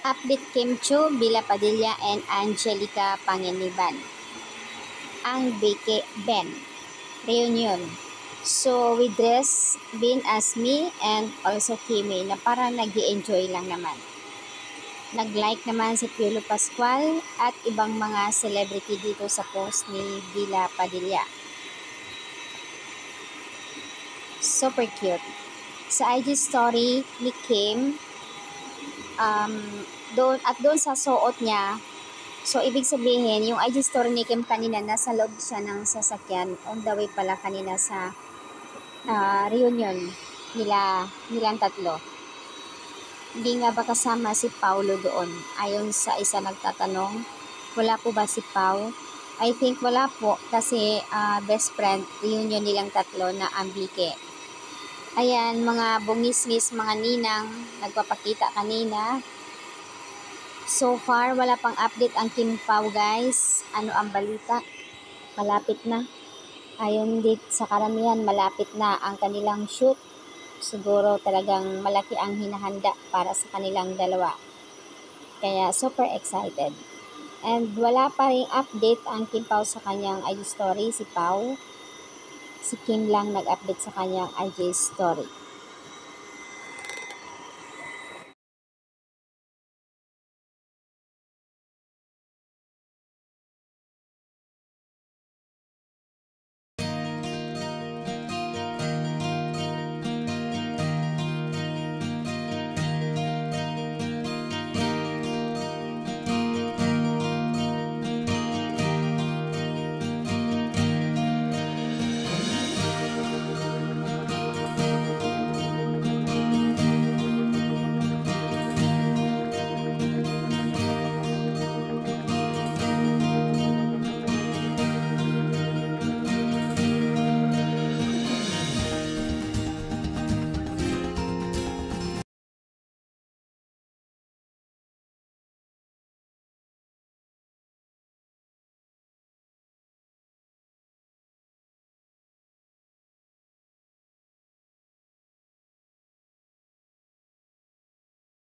Update Kim Chiu, Bila Padilla, and Angelica Panginiban. Ang Beke Ben. Reunion. So, we dress Bin as me and also Kimi na parang nag-i-enjoy lang naman. Nag-like naman si Piolo Pascual at ibang mga celebrity dito sa post ni Bila Padilla. Super cute. Sa IG story ni Kim, doon sa suot niya, so ibig sabihin, yung IG story ni Kim kanina, nasa loob siya ng sasakyan, on the way pala kanina sa reunion nilang tatlo. Hindi nga ba kasama si Paulo doon? Ayon sa isa nagtatanong, wala po ba si Pau? I think wala po kasi best friend reunion nilang tatlo na Ambike. Ayan, mga bungismis, mga ninang, nagpapakita kanina. So far, wala pang update ang Kim Pao, guys. Ano ang balita? Malapit na. Ayon dit sa karamihan, malapit na ang kanilang shoot. Siguro talagang malaki ang hinahanda para sa kanilang dalawa. Kaya super excited. And wala pa ring update ang Kim Pao sa kanyang IG story, si Pao. Si Kim lang nag-update sa kanyang IG story.